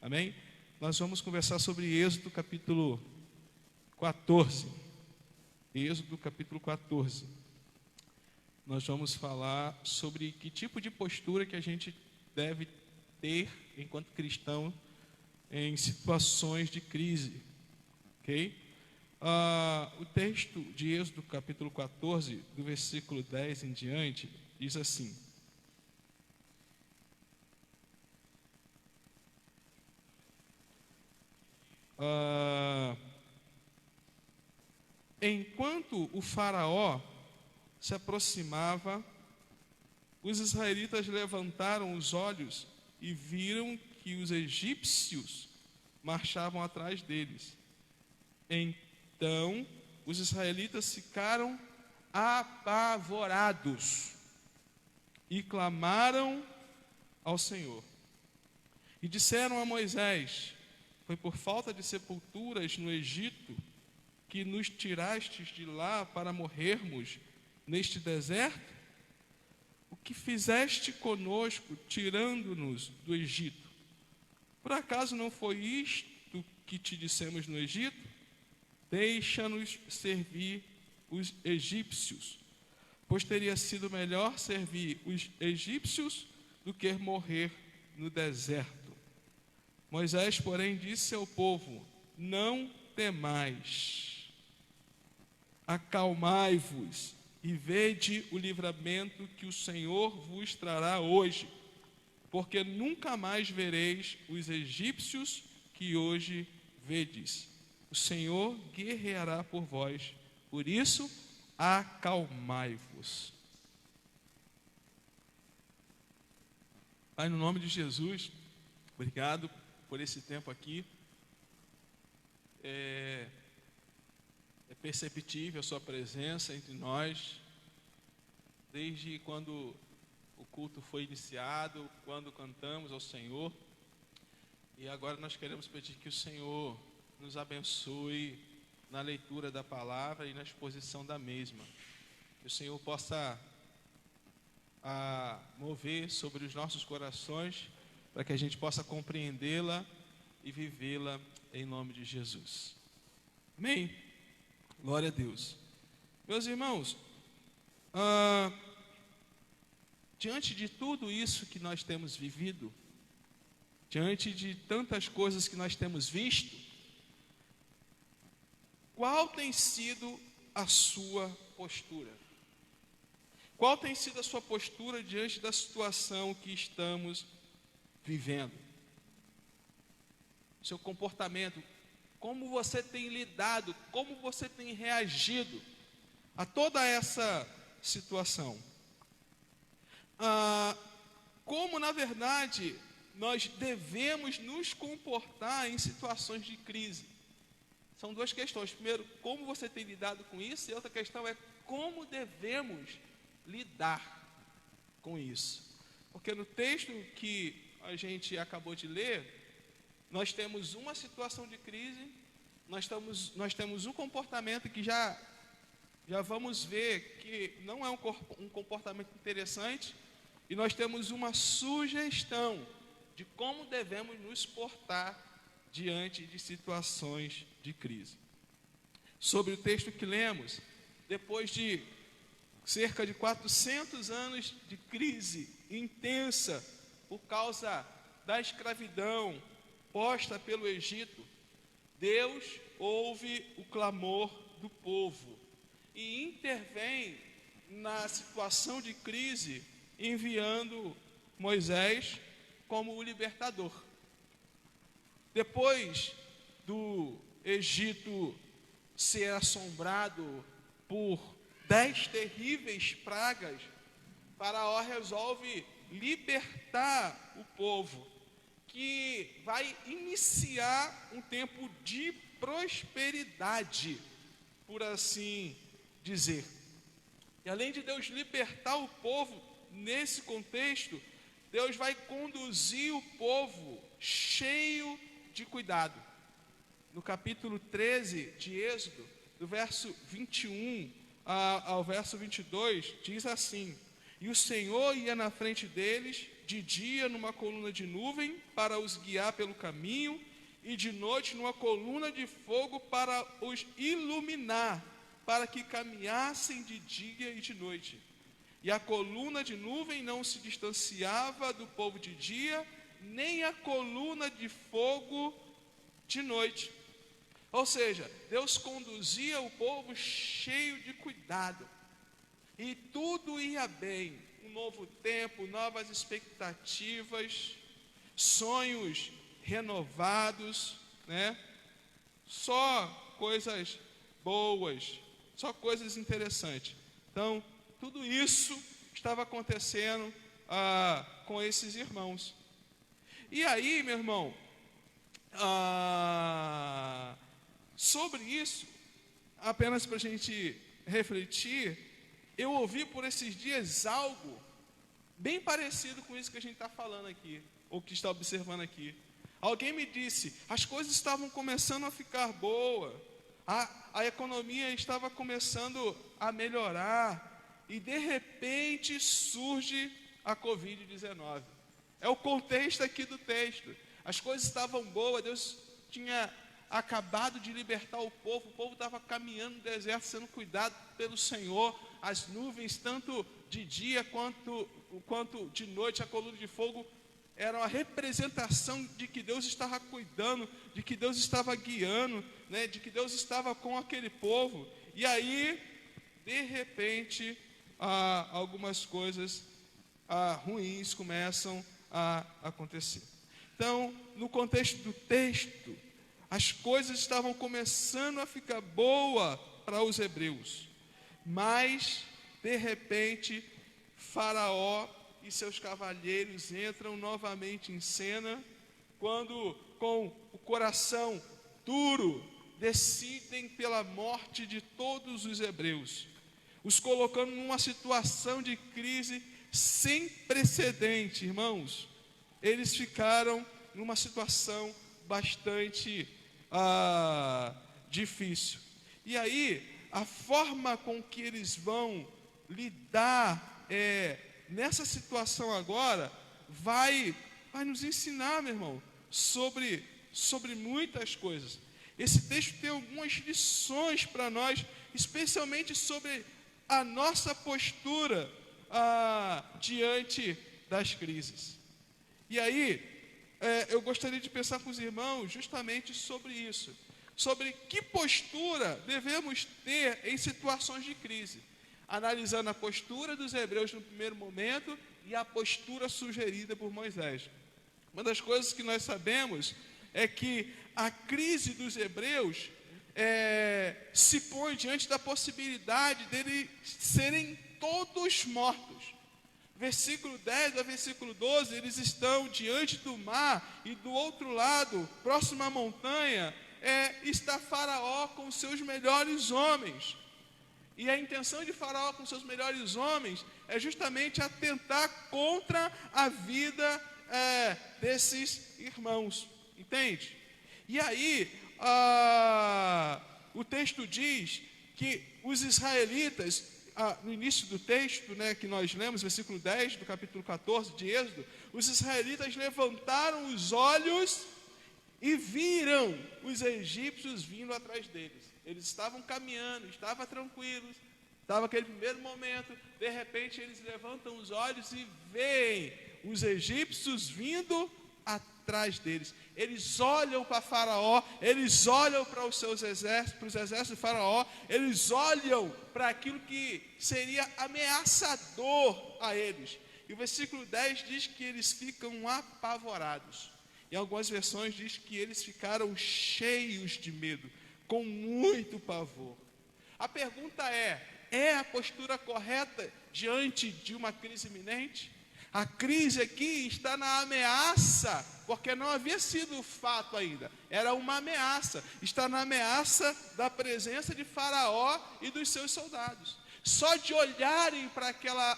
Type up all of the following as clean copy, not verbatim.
Amém? Nós vamos conversar sobre Êxodo capítulo 14. Êxodo capítulo 14. Nós vamos falar sobre que tipo de postura que a gente deve ter enquanto cristão em situações de crise. Ok? O texto de Êxodo capítulo 14, do versículo 10 em diante, diz assim: enquanto o faraó se aproximava, os israelitas levantaram os olhos e viram que os egípcios marchavam atrás deles. Então, os israelitas ficaram apavorados e clamaram ao Senhor. E disseram a Moisés: foi por falta de sepulturas no Egito que nos tirastes de lá para morrermos neste deserto? O que fizeste conosco, tirando-nos do Egito? Por acaso não foi isto que te dissemos no Egito? Deixa-nos servir os egípcios, pois teria sido melhor servir os egípcios do que morrer no deserto. Moisés, porém, disse ao povo: não temais, acalmai-vos e vede o livramento que o Senhor vos trará hoje, porque nunca mais vereis os egípcios que hoje vedes. O Senhor guerreará por vós, por isso acalmai-vos. Pai, no nome de Jesus, obrigado por esse tempo aqui. É perceptível a sua presença entre nós, desde quando o culto foi iniciado, quando cantamos ao Senhor. E agora nós queremos pedir que o Senhor nos abençoe na leitura da palavra e na exposição da mesma. Que o Senhor possa mover sobre os nossos corações, para que a gente possa compreendê-la e vivê-la em nome de Jesus. Amém? Glória a Deus. Meus irmãos, diante de tudo isso que nós temos vivido, diante de tantas coisas que nós temos visto, qual tem sido a sua postura? Qual tem sido a sua postura diante da situação que estamos vivendo? Seu comportamento, como você tem lidado, como você tem reagido a toda essa situação? Como, na verdade, nós devemos nos comportar em situações de crise? São duas questões. Primeiro, como você tem lidado com isso? E outra questão é como devemos lidar com isso. Porque no texto que a gente acabou de ler, nós temos uma situação de crise, nós temos um comportamento que já vamos ver que não é um comportamento interessante, e nós temos uma sugestão de como devemos nos portar diante de situações de crise. Sobre o texto que lemos, depois de cerca de 400 anos de crise intensa por causa da escravidão posta pelo Egito, Deus ouve o clamor do povo e intervém na situação de crise, enviando Moisés como o libertador. Depois do Egito ser assombrado por 10 terríveis pragas, Faraó resolve libertar o povo, que vai iniciar um tempo de prosperidade, por assim dizer. E além de Deus libertar o povo, nesse contexto, Deus vai conduzir o povo cheio de cuidado. No capítulo 13 de Êxodo, do verso 21 ao verso 22, diz assim: e o Senhor ia na frente deles de dia numa coluna de nuvem para os guiar pelo caminho, e de noite numa coluna de fogo para os iluminar, para que caminhassem de dia e de noite. E a coluna de nuvem não se distanciava do povo de dia, nem a coluna de fogo de noite. Ou seja, Deus conduzia o povo cheio de cuidado, e tudo ia bem. Um novo tempo, novas expectativas, sonhos renovados, né? Só coisas boas, só coisas interessantes. Então, tudo isso estava acontecendo com esses irmãos. E aí, meu irmão, sobre isso, apenas para a gente refletir, eu ouvi por esses dias algo bem parecido com isso que a gente está falando aqui, ou que está observando aqui. Alguém me disse, as coisas estavam começando a ficar boas, a economia estava começando a melhorar, e de repente surge a Covid-19. É o contexto aqui do texto. As coisas estavam boas, Deus tinha acabado de libertar o povo estava caminhando no deserto, sendo cuidado pelo Senhor. As nuvens, tanto de dia quanto de noite, a coluna de fogo, era uma representação de que Deus estava cuidando, de que Deus estava guiando, né, de que Deus estava com aquele povo. E aí, de repente, algumas coisas ruins começam a acontecer. Então, no contexto do texto, as coisas estavam começando a ficar boa para os hebreus, mas, de repente, Faraó e seus cavalheiros entram novamente em cena, quando, com o coração duro, decidem pela morte de todos os hebreus, os colocando numa situação de crise sem precedente, irmãos. Eles ficaram numa situação bastante difícil. E aí, a forma com que eles vão lidar nessa situação agora vai nos ensinar, meu irmão, sobre muitas coisas. Esse texto tem algumas lições para nós, especialmente sobre a nossa postura diante das crises. E aí, eu gostaria de pensar com os irmãos justamente sobre isso, sobre que postura devemos ter em situações de crise, analisando a postura dos hebreus no primeiro momento e a postura sugerida por Moisés. Uma das coisas que nós sabemos é que a crise dos hebreus se põe diante da possibilidade deles serem todos mortos. Versículo 10 a versículo 12, eles estão diante do mar, e do outro lado, próximo à montanha, está Faraó com seus melhores homens. E a intenção de Faraó com seus melhores homens é justamente atentar contra a vida desses irmãos, entende? E aí, o texto diz que os israelitas, no início do texto, né, que nós lemos, versículo 10 do capítulo 14 de Êxodo, os israelitas levantaram os olhos e viram os egípcios vindo atrás deles. Eles estavam caminhando, estavam tranquilos, estava aquele primeiro momento, de repente eles levantam os olhos e veem os egípcios vindo atrás deles. Eles olham para Faraó, eles olham para os seus exércitos, para os exércitos de Faraó, eles olham para aquilo que seria ameaçador a eles. E o versículo 10 diz que eles ficam apavorados. Em algumas versões diz que eles ficaram cheios de medo, com muito pavor. A pergunta é a postura correta diante de uma crise iminente? A crise aqui está na ameaça, porque não havia sido fato ainda, era uma ameaça. Está na ameaça da presença de Faraó e dos seus soldados. Só de olharem para aquela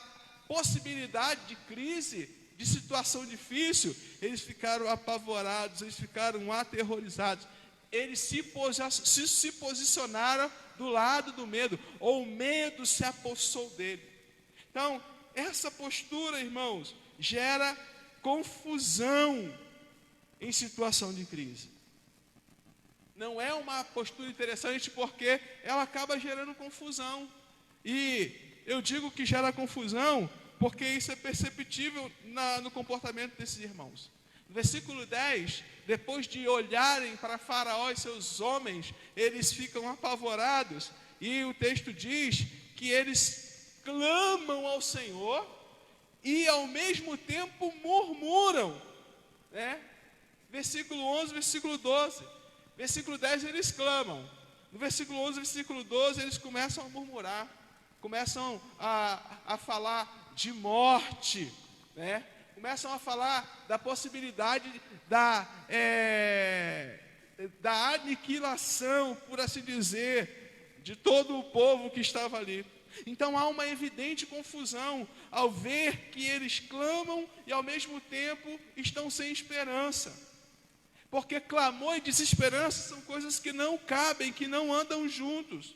possibilidade de crise, de situação difícil, eles ficaram apavorados, eles ficaram aterrorizados. Eles se posicionaram do lado do medo, ou o medo se apossou dele. Então, essa postura, irmãos, gera confusão em situação de crise. Não é uma postura interessante porque ela acaba gerando confusão. E eu digo que gera confusão porque isso é perceptível no comportamento desses irmãos. No versículo 10, depois de olharem para Faraó e seus homens, eles ficam apavorados. E o texto diz que eles clamam ao Senhor e ao mesmo tempo murmuram, né? Versículo 11, versículo 12. Versículo 10 eles clamam. No versículo 11, versículo 12 eles começam a murmurar. Começam a falar de morte, né? Começam a falar da possibilidade da aniquilação, por assim dizer, de todo o povo que estava ali. Então há uma evidente confusão ao ver que eles clamam e ao mesmo tempo estão sem esperança. Porque clamor e desesperança são coisas que não cabem, que não andam juntos.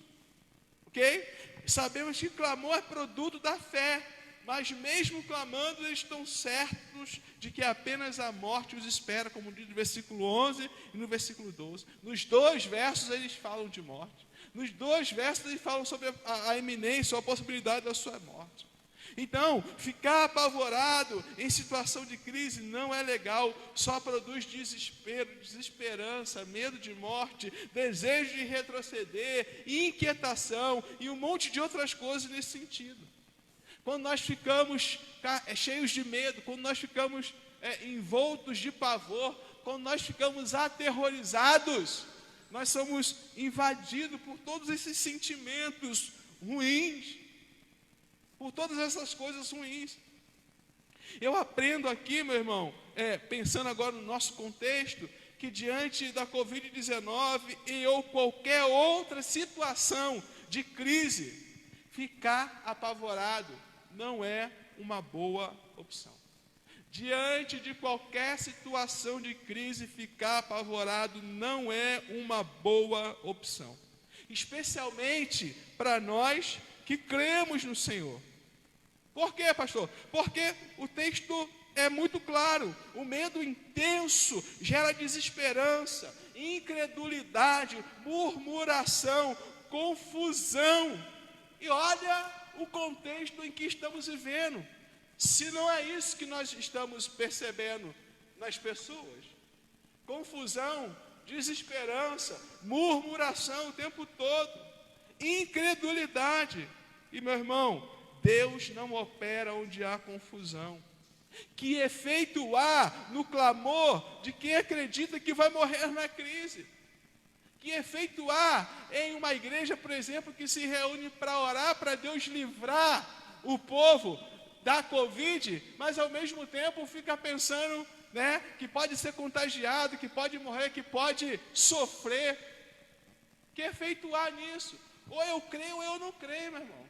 Ok? Sabemos que clamor é produto da fé, mas mesmo clamando, eles estão certos de que apenas a morte os espera, como diz no versículo 11 e no versículo 12. Nos dois versos eles falam de morte. Nos dois versos eles falam sobre a iminência, ou a possibilidade da sua morte. Então, ficar apavorado em situação de crise não é legal, só produz desespero, desesperança, medo de morte, desejo de retroceder, inquietação e um monte de outras coisas nesse sentido. Quando nós ficamos cheios de medo, quando nós ficamos envoltos de pavor, quando nós ficamos aterrorizados, nós somos invadidos por todos esses sentimentos ruins, por todas essas coisas ruins. Eu aprendo aqui, meu irmão, pensando agora no nosso contexto, que diante da Covid-19 e ou qualquer outra situação de crise, ficar apavorado não é uma boa opção. Diante de qualquer situação de crise, ficar apavorado não é uma boa opção. Especialmente para nós que cremos no Senhor. Por quê, pastor? Porque o texto é muito claro. O medo intenso gera desesperança, incredulidade, murmuração, confusão. E olha o contexto em que estamos vivendo. Se não é isso que nós estamos percebendo nas pessoas. Confusão, desesperança, murmuração o tempo todo, incredulidade. E, meu irmão, Deus não opera onde há confusão. Que efeito há no clamor de quem acredita que vai morrer na crise? Que efeito há em uma igreja, por exemplo, que se reúne para orar para Deus livrar o povo da Covid, mas ao mesmo tempo fica pensando, né, que pode ser contagiado, que pode morrer, que pode sofrer? Que efeito há nisso? Ou eu creio ou eu não creio, meu irmão.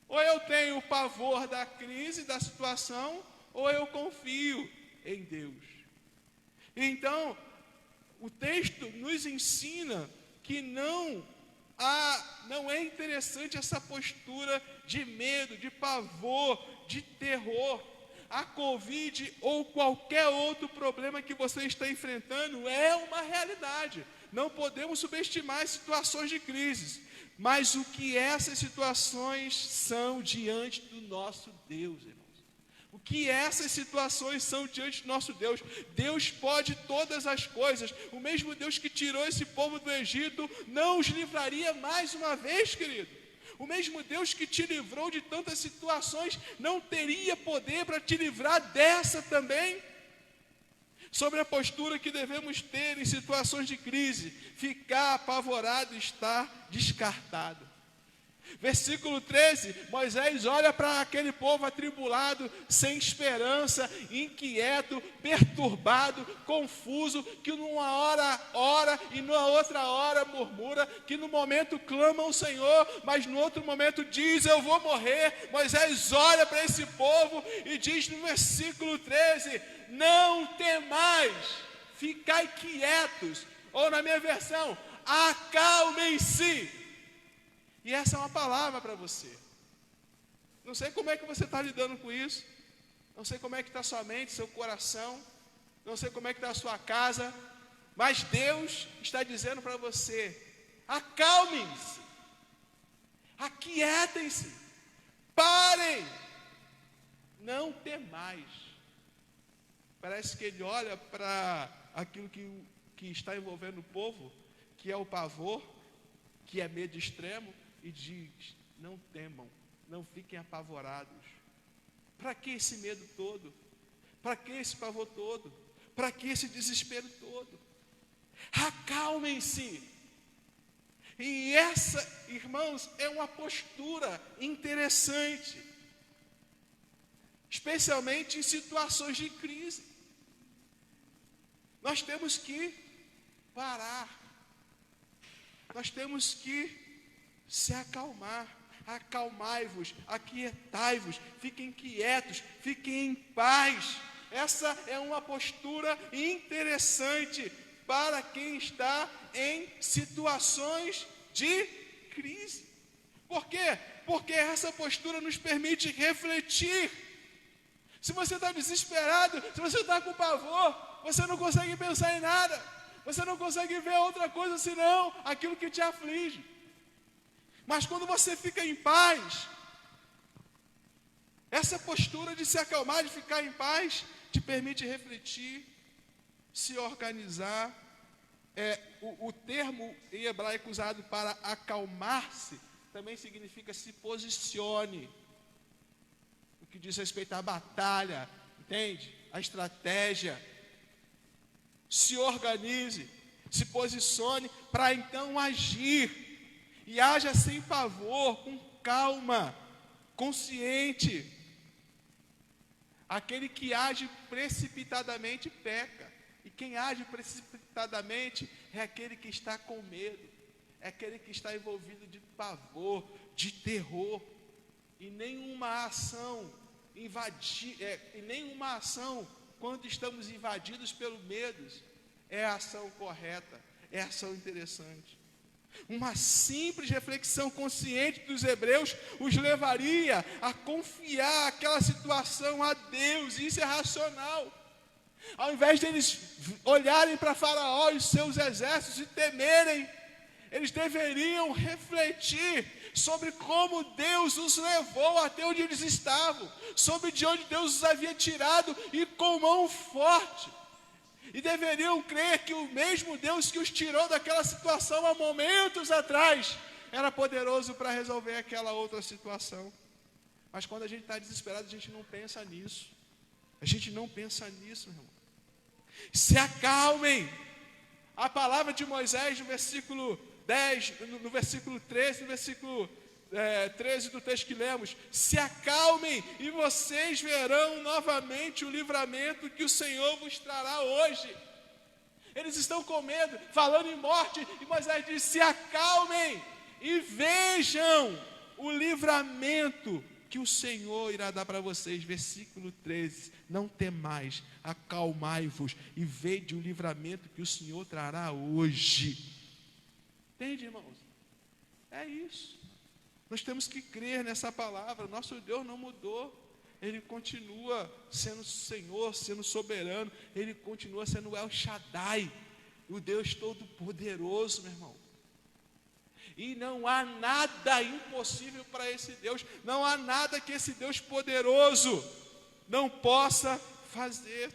Ou eu tenho pavor da crise, da situação, ou eu confio em Deus. Então, o texto nos ensina que não é interessante essa postura de medo, de pavor, de terror. A Covid ou qualquer outro problema que você está enfrentando é uma realidade. Não podemos subestimar as situações de crise. Mas o que essas situações são diante do nosso Deus, irmãos? O que essas situações são diante do nosso Deus? Deus pode todas as coisas. O mesmo Deus que tirou esse povo do Egito não os livraria mais uma vez, querido. O mesmo Deus que te livrou de tantas situações não teria poder para te livrar dessa também? Sobre a postura que devemos ter em situações de crise, ficar apavorado está descartado. Versículo 13, Moisés olha para aquele povo atribulado, sem esperança, inquieto, perturbado, confuso, que numa hora ora e numa outra hora murmura, que no momento clama ao Senhor, mas no outro momento diz, eu vou morrer. Moisés olha para esse povo e diz no versículo 13, não temais, ficai quietos, ou na minha versão, acalmem-se. E essa é uma palavra para você. Não sei como é que você está lidando com isso. não sei como é que está sua mente, seu coração, não sei como é que está a sua casa, mas Deus está dizendo para você: acalmem-se, aquietem-se, parem, não temais. Parece que ele olha para aquilo que está envolvendo o povo, que é o pavor, que é medo extremo, e diz: não temam, não fiquem apavorados. Para que esse medo todo? Para que esse pavor todo? Para que esse desespero todo? Acalmem-se. E essa, irmãos, é uma postura interessante, especialmente em situações de crise. Nós temos que parar, nós temos que se acalmar. Acalmai-vos, aquietai-vos, fiquem quietos, fiquem em paz. Essa é uma postura interessante para quem está em situações de crise. Por quê? Porque essa postura nos permite refletir. Se você está desesperado, se você está com pavor, você não consegue pensar em nada, você não consegue ver outra coisa senão aquilo que te aflige. Mas quando você fica em paz, essa postura de se acalmar, de ficar em paz, te permite refletir, se organizar. O termo em hebraico usado para acalmar-se também significa se posicione. O que diz respeito à batalha, entende? A estratégia. Se organize, se posicione para então agir. E haja sem pavor, com calma, consciente. Aquele que age precipitadamente peca. E quem age precipitadamente é aquele que está com medo. É aquele que está envolvido de pavor, de terror. E nenhuma ação quando estamos invadidos pelo medo, é a ação correta, é a ação interessante. Uma simples reflexão consciente dos hebreus os levaria a confiar aquela situação a Deus. Isso é racional. Ao invés de eles olharem para Faraó e seus exércitos e temerem, eles deveriam refletir sobre como Deus os levou até onde eles estavam, sobre de onde Deus os havia tirado e com mão forte. E deveriam crer que o mesmo Deus que os tirou daquela situação há momentos atrás era poderoso para resolver aquela outra situação. Mas quando a gente está desesperado, a gente não pensa nisso. A gente não pensa nisso, irmão. Se acalmem. A palavra de Moisés no versículo 10, no versículo 13, no versículo 13 do texto que lemos: se acalmem e vocês verão novamente o livramento que o Senhor vos trará hoje. Eles estão com medo, falando em morte, e Moisés diz: se acalmem e vejam o livramento que o Senhor irá dar para vocês. Versículo 13: não temais, acalmai-vos e vede o livramento que o Senhor trará hoje. Entende, irmãos? É isso. Nós temos que crer nessa palavra. Nosso Deus não mudou. Ele continua sendo Senhor, sendo soberano. Ele continua sendo El Shaddai, o Deus Todo-Poderoso, meu irmão. E não há nada impossível para esse Deus. Não há nada que esse Deus poderoso não possa fazer.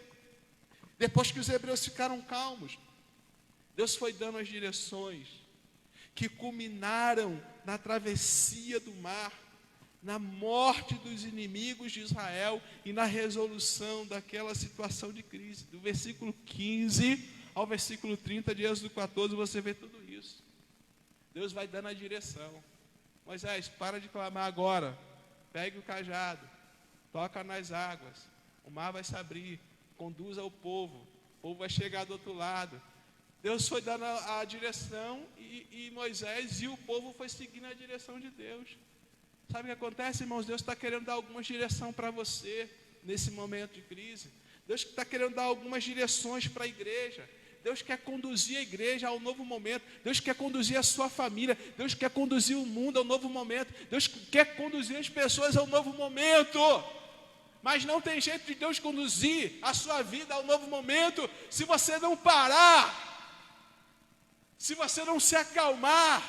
Depois que os hebreus ficaram calmos, Deus foi dando as direções que culminaram na travessia do mar, na morte dos inimigos de Israel e na resolução daquela situação de crise. Do versículo 15 ao versículo 30 de Êxodo 14, você vê tudo isso. Deus vai dando a direção. Moisés, para de clamar agora. Pegue o cajado, toca nas águas, o mar vai se abrir, conduza o povo vai chegar do outro lado. Deus foi dando a direção e Moisés e o povo foi seguindo a direção de Deus. Sabe o que acontece, irmãos? Deus está querendo dar alguma direção para você nesse momento de crise. Deus está querendo dar algumas direções para a igreja. Deus quer conduzir a igreja a um novo momento. Deus quer conduzir a sua família. Deus quer conduzir o mundo a um novo momento. Deus quer conduzir as pessoas a um novo momento. Mas não tem jeito de Deus conduzir a sua vida a um novo momento se você não parar, se você não se acalmar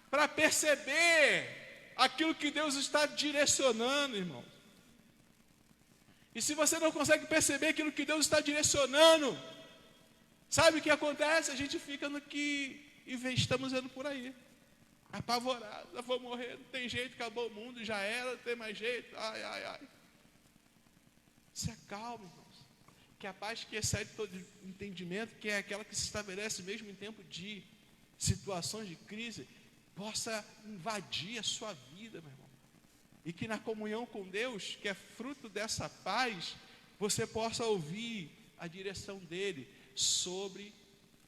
para perceber aquilo que Deus está direcionando, irmão. E se você não consegue perceber aquilo que Deus está direcionando, sabe o que acontece? A gente fica no que estamos indo por aí, apavorado, eu vou morrer, não tem jeito, acabou o mundo, já era, não tem mais jeito, ai, ai, ai. Se acalme, irmãos, que a paz que excede todo entendimento, que é aquela que se estabelece mesmo em tempo de situações de crise, possa invadir a sua vida, meu irmão. E que na comunhão com Deus, que é fruto dessa paz, você possa ouvir a direção dele sobre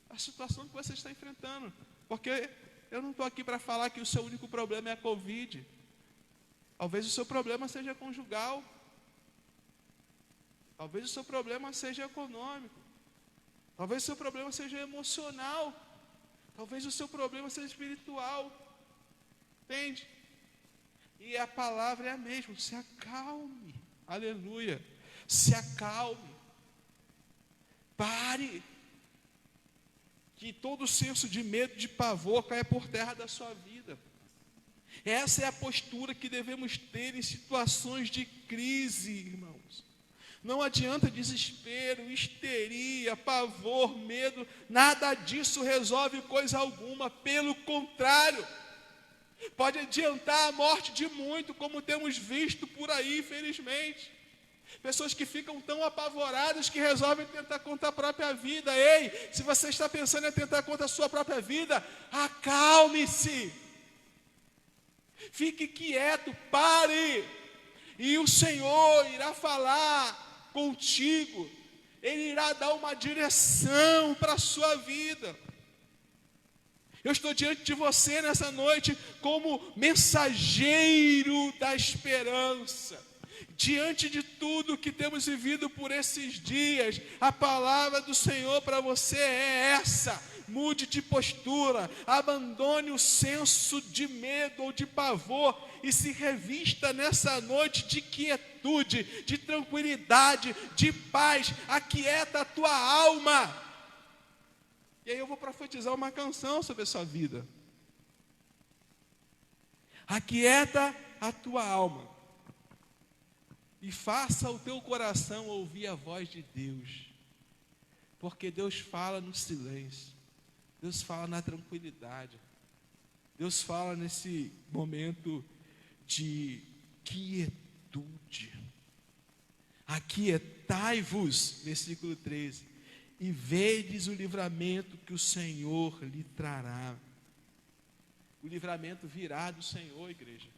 a situação que você está enfrentando. Porque eu não estou aqui para falar que o seu único problema é a Covid. Talvez o seu problema seja conjugal. Talvez o seu problema seja econômico. Talvez o seu problema seja emocional. Talvez o seu problema seja espiritual. Entende? E a palavra é a mesma. Se acalme. Aleluia. Se acalme. Pare. Que todo senso de medo, de pavor caia por terra da sua vida. Essa é a postura que devemos ter em situações de crise, irmãos. Não adianta desespero, histeria, pavor, medo, nada disso resolve coisa alguma, pelo contrário, pode adiantar a morte de muito, como temos visto por aí, infelizmente. Pessoas que ficam tão apavoradas que resolvem tentar contra a própria vida. Ei, se você está pensando em tentar contra a sua própria vida, acalme-se, fique quieto, pare, e o Senhor irá falar contigo, Ele irá dar uma direção para a sua vida. Eu estou diante de você nessa noite como mensageiro da esperança. Diante de tudo que temos vivido por esses dias, a palavra do Senhor para você é essa: mude de postura, abandone o senso de medo ou de pavor e se revista nessa noite de quietude, de tranquilidade, de paz. Aquieta a tua alma. E aí eu vou profetizar uma canção sobre a sua vida. Aquieta a tua alma e faça o teu coração ouvir a voz de Deus, porque Deus fala no silêncio, Deus fala na tranquilidade, Deus fala nesse momento de quietude. Aquietai-vos, versículo 13, e vedes o livramento que o Senhor lhe trará. O livramento virá do Senhor, igreja.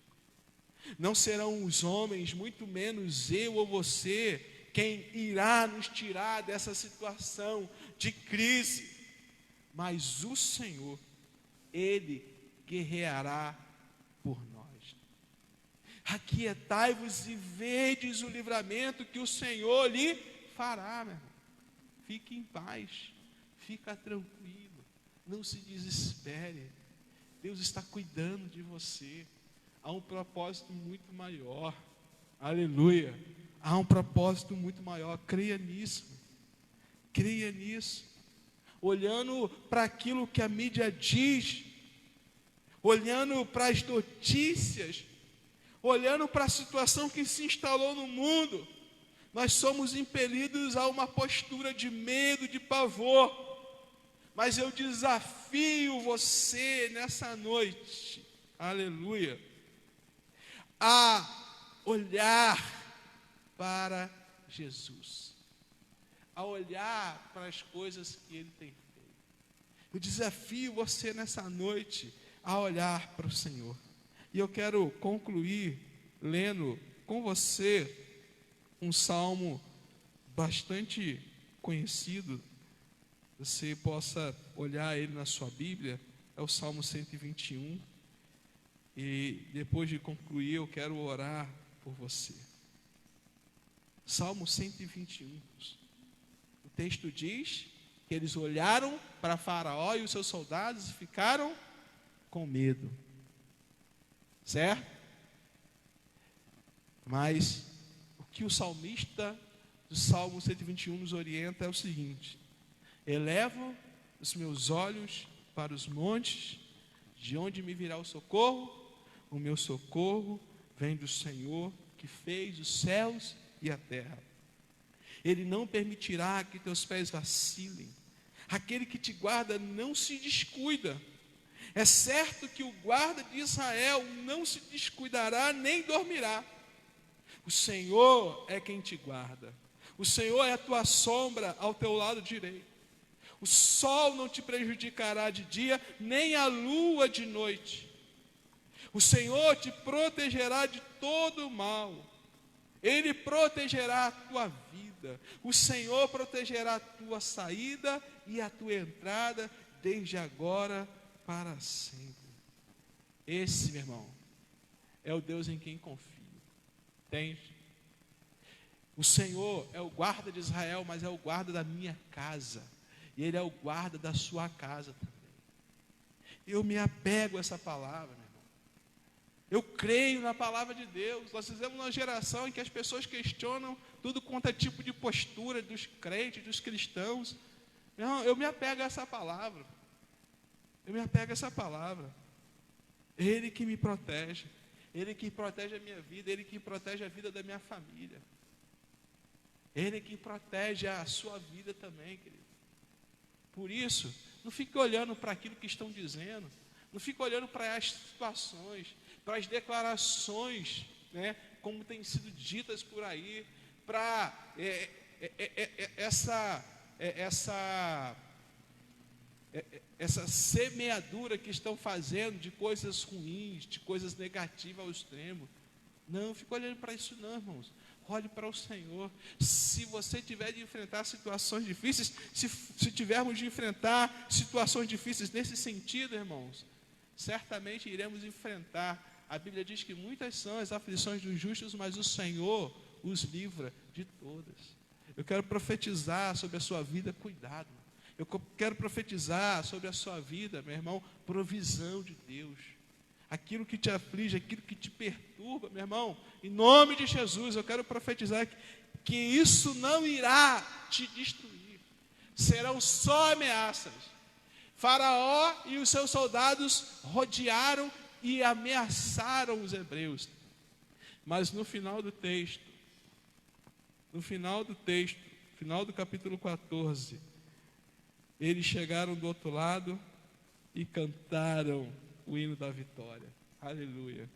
Não serão os homens, muito menos eu ou você, quem irá nos tirar dessa situação de crise, mas o Senhor, Ele guerreará por nós. Aquietai-vos e vedes o livramento que o Senhor lhe fará, meu irmão. Fique em paz, fica tranquilo, não se desespere. Deus está cuidando de você. Há um propósito muito maior. Aleluia. Há um propósito muito maior. Creia nisso. Creia nisso. Olhando para aquilo que a mídia diz, olhando para as notícias, olhando para a situação que se instalou no mundo, nós somos impelidos a uma postura de medo, de pavor. Mas eu desafio você nessa noite, aleluia, a olhar para Jesus, a olhar para as coisas que Ele tem feito. Eu desafio você nessa noite a olhar para o Senhor. E eu quero concluir lendo com você um salmo bastante conhecido. Você possa olhar ele na sua Bíblia, é o Salmo 121. E depois de concluir, eu quero orar por você. Salmo 121. O texto diz que eles olharam para Faraó e os seus soldados e ficaram com medo. Certo? Mas o que o salmista do Salmo 121 nos orienta é o seguinte: elevo os meus olhos para os montes, de onde me virá o socorro? O meu socorro vem do Senhor, que fez os céus e a terra. Ele não permitirá que teus pés vacilem. Aquele que te guarda não se descuida. É certo que o guarda de Israel não se descuidará nem dormirá. O Senhor é quem te guarda. O Senhor é a tua sombra ao teu lado direito. O sol não te prejudicará de dia, nem a lua de noite. O Senhor te protegerá de todo o mal. Ele protegerá a tua vida. O Senhor protegerá a tua saída e a tua entrada, desde agora para sempre. Esse, meu irmão, é o Deus em quem confio. Entende? O Senhor é o guarda de Israel, mas é o guarda da minha casa. E Ele é o guarda da sua casa também. Eu me apego a essa palavra, meu irmão. Eu creio na palavra de Deus. Nós vivemos uma geração em que as pessoas questionam tudo quanto é tipo de postura dos crentes, dos cristãos. Não, eu me apego a essa palavra. Eu me apego a essa palavra. Ele que me protege. Ele que protege a minha vida. Ele que protege a vida da minha família. Ele que protege a sua vida também, querido. Por isso, não fique olhando para aquilo que estão dizendo. Não fique olhando para as situações, para as declarações, né, como têm sido ditas por aí, para essa semeadura que estão fazendo de coisas ruins, de coisas negativas ao extremo. Não fique olhando para isso não, irmãos. Olhe para o Senhor. Se você tiver de enfrentar situações difíceis, se tivermos de enfrentar situações difíceis nesse sentido, irmãos, certamente iremos enfrentar. A Bíblia diz que muitas são as aflições dos justos, mas o Senhor os livra de todas. Eu quero profetizar sobre a sua vida, cuidado. Eu quero profetizar sobre a sua vida, meu irmão, provisão de Deus. Aquilo que te aflige, aquilo que te perturba, meu irmão, em nome de Jesus, eu quero profetizar que isso não irá te destruir. Serão só ameaças. Faraó e os seus soldados rodearam e ameaçaram os hebreus. Mas no final do final do capítulo 14, eles chegaram do outro lado e cantaram o hino da vitória. Aleluia.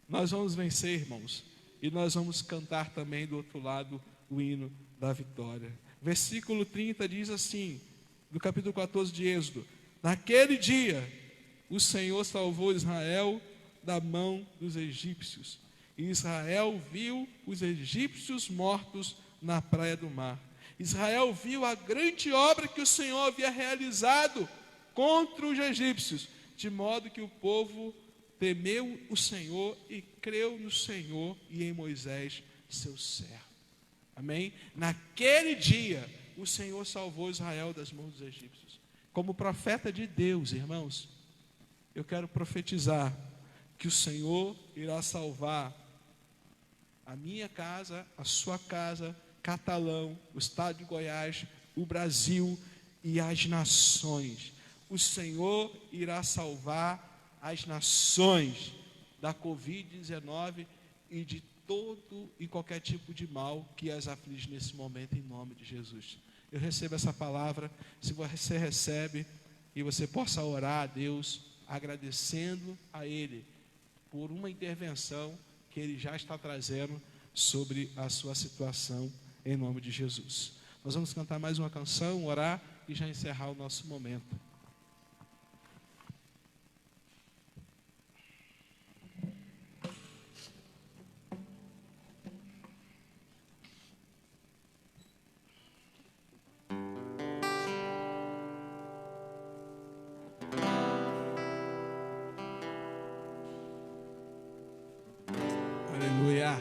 Nós vamos vencer, irmãos, e nós vamos cantar também do outro lado o hino da vitória. Versículo 30 diz assim, do capítulo 14 de Êxodo: naquele dia o Senhor salvou Israel da mão dos egípcios, e Israel viu os egípcios mortos na praia do mar. Israel viu a grande obra que o Senhor havia realizado contra os egípcios, de modo que o povo temeu o Senhor e creu no Senhor e em Moisés, seu servo. Amém? Naquele dia, o Senhor salvou Israel das mãos dos egípcios. Como profeta de Deus, irmãos, eu quero profetizar que o Senhor irá salvar a minha casa, a sua casa, Catalão, o estado de Goiás, o Brasil e as nações. O Senhor irá salvar as nações da Covid-19 e de todo e qualquer tipo de mal que as aflige nesse momento, em nome de Jesus. Eu recebo essa palavra. Se você recebe, e você possa orar a Deus, agradecendo a Ele por uma intervenção que Ele já está trazendo sobre a sua situação, em nome de Jesus. Nós vamos cantar mais uma canção, orar e já encerrar o nosso momento. Aleluia.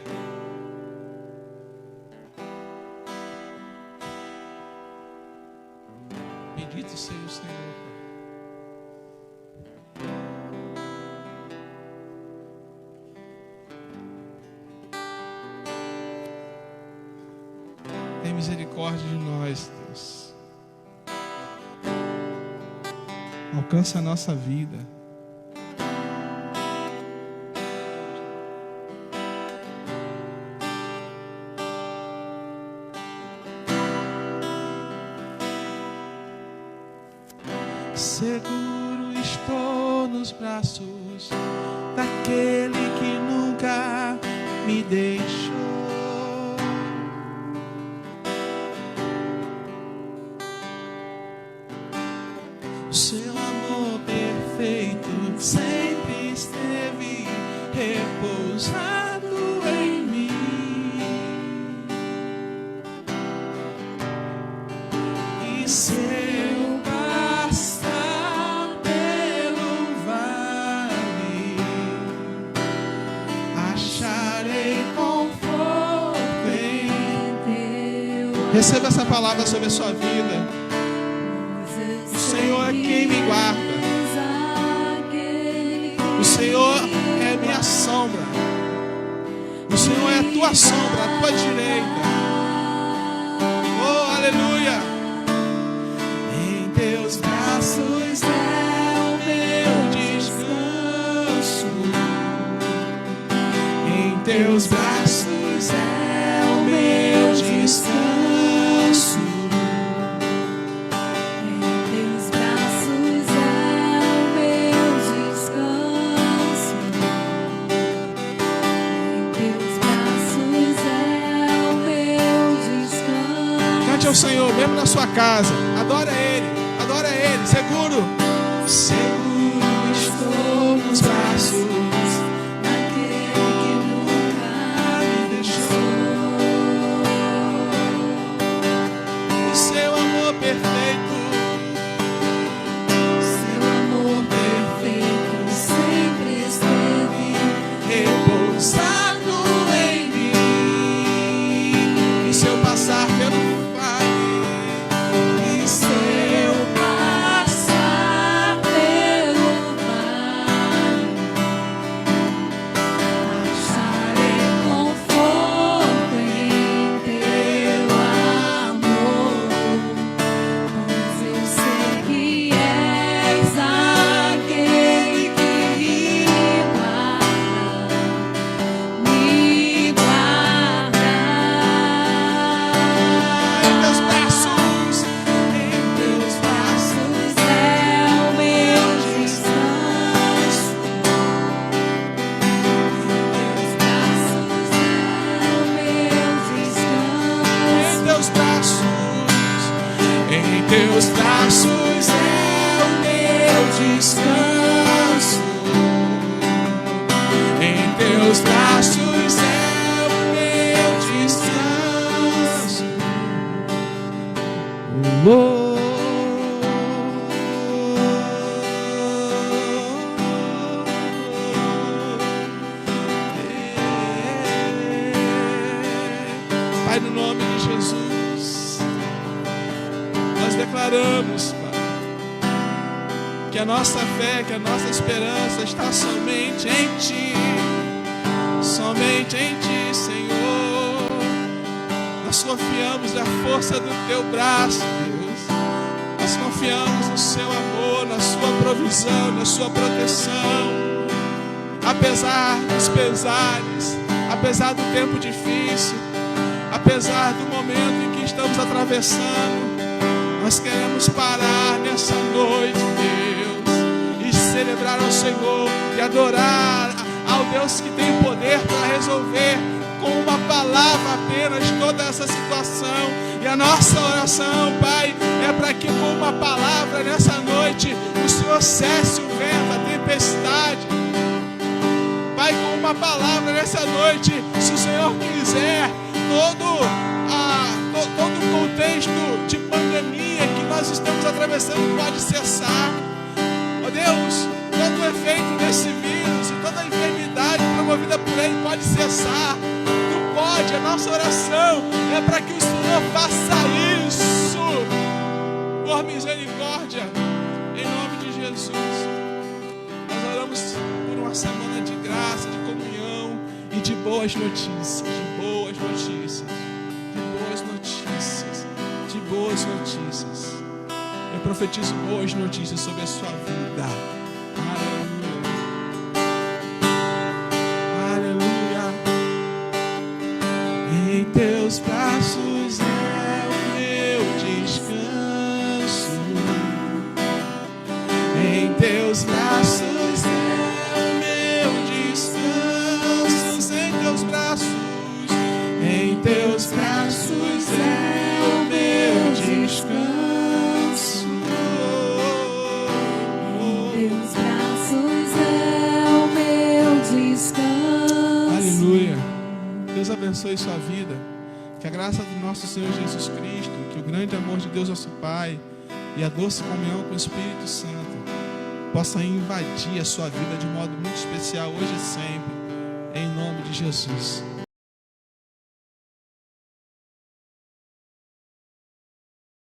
Bendito seja o Senhor. Tem misericórdia de nós, Deus. Alcança a nossa vida. Seguro estou nos braços daquele que nunca me deixou. O seu amor perfeito sempre esteve repousado em mim. E se eu passar pelo vale, acharei conforto em Deus. Receba essa palavra sobre a sua vida. O Senhor é quem me guarda. O Senhor é minha sombra. O Senhor é a tua sombra, a tua direita. Oh, aleluia. Em teus braços é o meu descanso. Em teus braços é o meu descanso. Ao Senhor, mesmo na sua casa, adora Ele, seguro, seguro estou nos braços daquele que nunca me deixou. O seu amor perfeito, sempre esteve repousado em mim. E se eu passar pelo teus braços é o meu descanso. Em teus braços é o meu descanso. Pai, no nome de Jesus, nós declaramos, Pai, que a nossa fé, que a nossa esperança está somente em Ti, Senhor. Nós confiamos na força do Teu braço, Deus. Nós confiamos no Seu amor, na Sua provisão, na Sua proteção. Apesar dos pesares, apesar do tempo difícil, apesar do momento em que estamos atravessando, nós queremos parar nessa noite, Deus, e celebrar ao Senhor e adorar ao Deus que tem poder para resolver com uma palavra apenas toda essa situação. E a nossa oração, Pai, é para que com uma palavra nessa noite o Senhor cesse o vento, a tempestade. Pai, com uma palavra nessa noite, se o Senhor quiser, todo o contexto de pandemia que nós estamos atravessando pode cessar. Ó Deus, todo o efeito desse vírus e toda a enfermidade promovida por ele pode cessar. Tu pode, a nossa oração é para que o Senhor faça isso por misericórdia, em nome de Jesus. Nós oramos por uma semana de graça, de comunhão e de boas notícias, de boas notícias. boas notícias. Eu profetizo boas notícias sobre a sua vida. Aleluia. Aleluia. Em teus braços é o meu descanso. Em teus braços é o meu descanso. Em teus braços. Em teus braços é o meu descanso. Em teus braços é o meu descanso. Aleluia. Deus abençoe sua vida. Que a graça do nosso Senhor Jesus Cristo, que o grande amor de Deus nosso Pai e a doce comunhão com o Espírito Santo possa invadir a sua vida de modo muito especial hoje e sempre. Em nome de Jesus.